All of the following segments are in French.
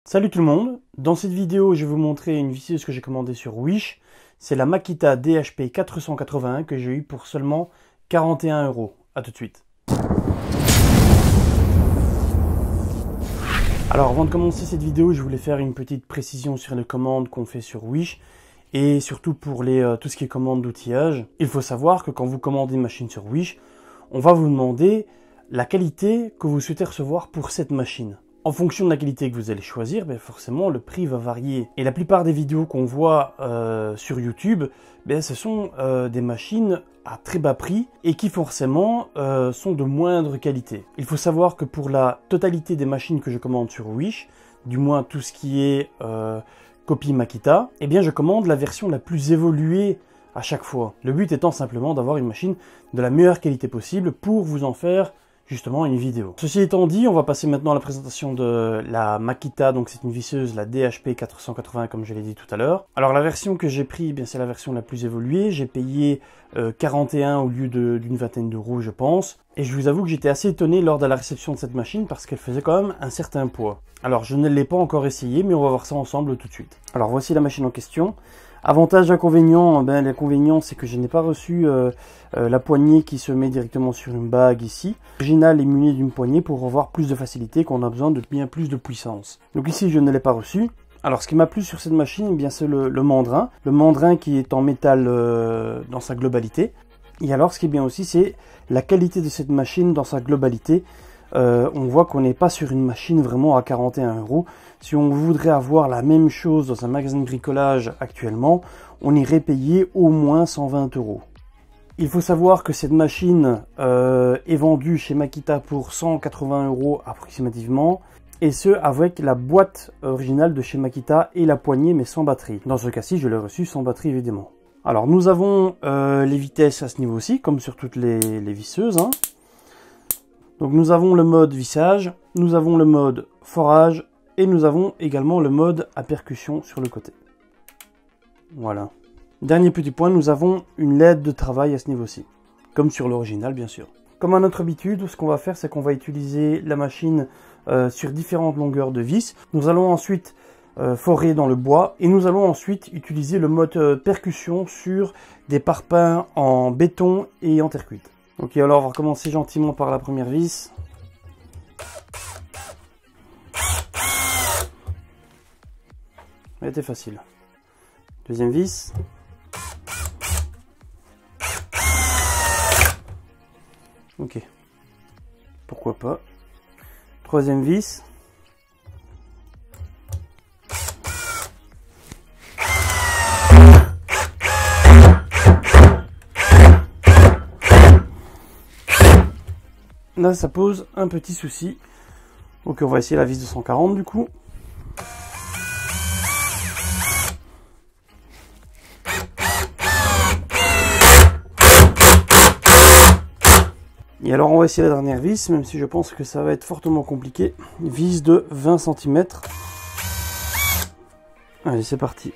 Salut tout le monde, dans cette vidéo je vais vous montrer une visseuse que j'ai commandée sur Wish. C'est la Makita DHP 481 que j'ai eu pour seulement 41 €. A tout de suite. Alors avant de commencer cette vidéo, je voulais faire une petite précision sur les commandes qu'on fait sur Wish. Et surtout pour tout ce qui est commande d'outillage. Il faut savoir que quand vous commandez une machine sur Wish, on va vous demander la qualité que vous souhaitez recevoir pour cette machine. En fonction de la qualité que vous allez choisir, forcément le prix va varier. Et la plupart des vidéos qu'on voit sur YouTube, ce sont des machines à très bas prix et qui forcément sont de moindre qualité. Il faut savoir que pour la totalité des machines que je commande sur Wish, du moins tout ce qui est copie Makita, je commande la version la plus évoluée à chaque fois. Le but étant simplement d'avoir une machine de la meilleure qualité possible pour vous en faire justement une vidéo. Ceci étant dit, on va passer maintenant à la présentation de la Makita, donc c'est une visseuse, la DHP 480 comme je l'ai dit tout à l'heure. Alors la version que j'ai pris, c'est la version la plus évoluée, j'ai payé 41 au lieu d'une vingtaine d'euros je pense. Et je vous avoue que j'étais assez étonné lors de la réception de cette machine parce qu'elle faisait quand même un certain poids. Alors je ne l'ai pas encore essayé, mais on va voir ça ensemble tout de suite. Alors voici la machine en question. Avantage, inconvénient, l'inconvénient c'est que je n'ai pas reçu la poignée qui se met directement sur une bague ici. L'original est muni d'une poignée pour avoir plus de facilité, qu'on a besoin de bien plus de puissance. Donc ici je ne l'ai pas reçu. Alors ce qui m'a plu sur cette machine, c'est le mandrin. Le mandrin qui est en métal dans sa globalité. Et alors ce qui est bien aussi, c'est la qualité de cette machine dans sa globalité. On voit qu'on n'est pas sur une machine vraiment à 41 €. Si on voudrait avoir la même chose dans un magasin de bricolage actuellement, on irait payer au moins 120 €. Il faut savoir que cette machine est vendue chez Makita pour 180 € approximativement. Et ce, avec la boîte originale de chez Makita et la poignée, mais sans batterie. Dans ce cas-ci, je l'ai reçu sans batterie évidemment. Alors nous avons les vitesses à ce niveau-ci, comme sur toutes les visseuses. Donc nous avons le mode vissage, nous avons le mode forage et nous avons également le mode à percussion sur le côté. Voilà. Dernier petit point, nous avons une LED de travail à ce niveau-ci, comme sur l'original bien sûr. Comme à notre habitude, ce qu'on va faire, c'est qu'on va utiliser la machine sur différentes longueurs de vis. Nous allons ensuite forer dans le bois et nous allons ensuite utiliser le mode percussion sur des parpaings en béton et en terre cuite. Ok, alors on va commencer gentiment par la première vis. Elle était facile. Deuxième vis. Ok. Pourquoi pas. Troisième vis. Là, ça pose un petit souci. Ok, on va essayer la vis de 140 du coup. Et alors, on va essayer la dernière vis, même si je pense que ça va être fortement compliqué. Vis de 20 cm. Allez, c'est parti.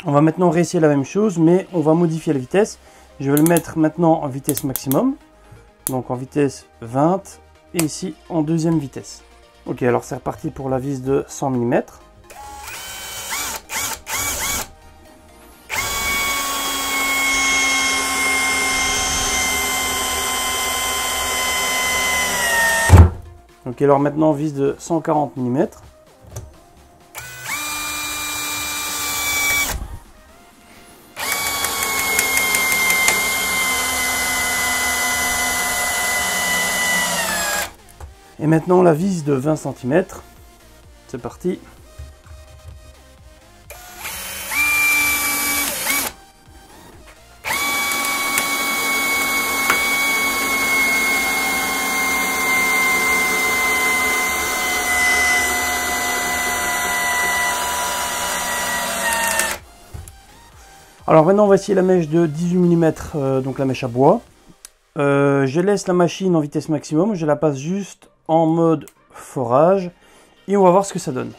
On va maintenant réessayer la même chose, mais on va modifier la vitesse. Je vais le mettre maintenant en vitesse maximum. Donc en vitesse 20 et ici en deuxième vitesse. Ok, alors c'est reparti pour la vis de 100 mm. Ok, alors maintenant vis de 140 mm. Et maintenant la vis de 20 cm, c'est parti. Alors maintenant on va essayer la mèche de 18 mm, donc la mèche à bois. Je laisse la machine en vitesse maximum, je la passe juste en mode forage et on va voir ce que ça donne.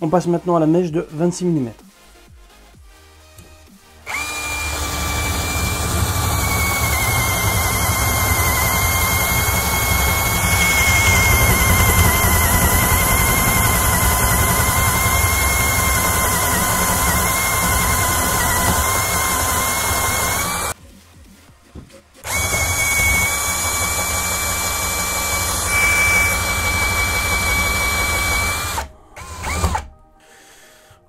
On passe maintenant à la mèche de 26 mm.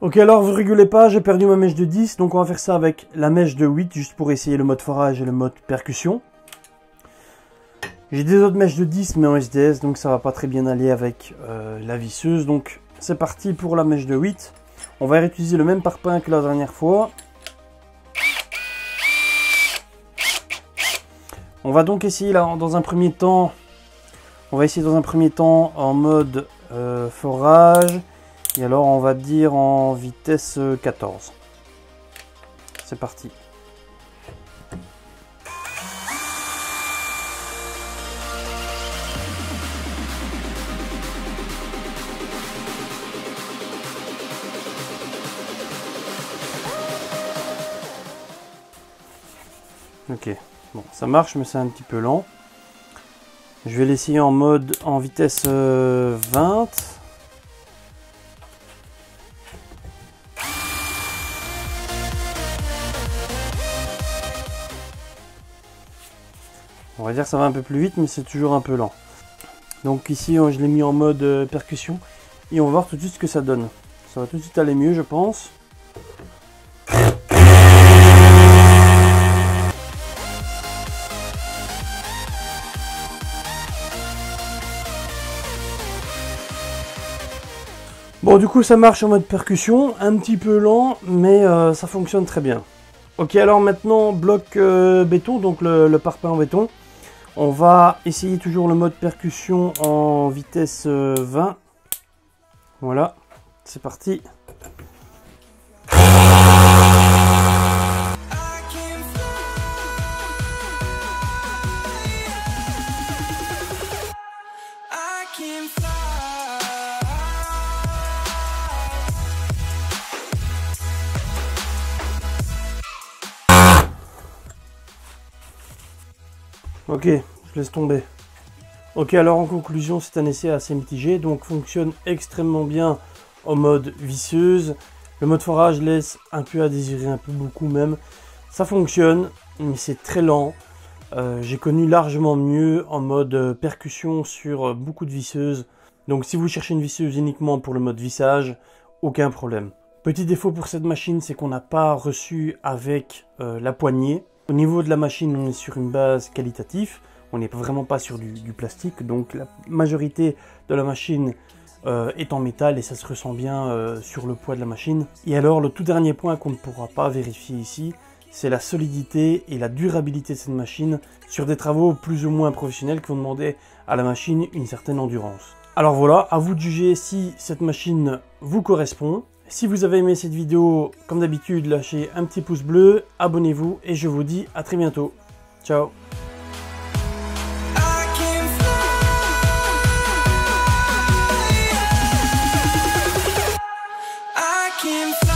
Ok, alors vous rigolez pas, j'ai perdu ma mèche de 10, donc on va faire ça avec la mèche de 8, juste pour essayer le mode forage et le mode percussion. J'ai des autres mèches de 10, mais en SDS, donc ça va pas très bien aller avec la visseuse. Donc c'est parti pour la mèche de 8. On va réutiliser le même parpaing que la dernière fois. On va donc essayer là, dans un premier temps, en mode forage. Et alors on va dire en vitesse 14. C'est parti. Ok, bon ça marche mais c'est un petit peu lent. Je vais l'essayer en vitesse 20. On va dire que ça va un peu plus vite, mais c'est toujours un peu lent. Donc ici, je l'ai mis en mode percussion. Et on va voir tout de suite ce que ça donne. Ça va tout de suite aller mieux, je pense. Bon, du coup, ça marche en mode percussion. Un petit peu lent, mais ça fonctionne très bien. Ok, alors maintenant, bloc béton, donc le parpaing en béton. On va essayer toujours le mode percussion en vitesse 20. Voilà, c'est parti. Ok, je laisse tomber. Ok, alors en conclusion, c'est un essai assez mitigé, donc fonctionne extrêmement bien en mode visseuse. Le mode forage laisse un peu à désirer, un peu beaucoup même. Ça fonctionne, mais c'est très lent. J'ai connu largement mieux en mode percussion sur beaucoup de visseuses. Donc si vous cherchez une visseuse uniquement pour le mode vissage, aucun problème. Petit défaut pour cette machine, c'est qu'on n'a pas reçu avec la poignée. Au niveau de la machine, on est sur une base qualitative. On n'est vraiment pas sur du plastique. Donc la majorité de la machine est en métal et ça se ressent bien sur le poids de la machine. Et alors le tout dernier point qu'on ne pourra pas vérifier ici, c'est la solidité et la durabilité de cette machine sur des travaux plus ou moins professionnels qui vont demander à la machine une certaine endurance. Alors voilà, à vous de juger si cette machine vous correspond. Si vous avez aimé cette vidéo, comme d'habitude, lâchez un petit pouce bleu, abonnez-vous et je vous dis à très bientôt. Ciao. I can fly.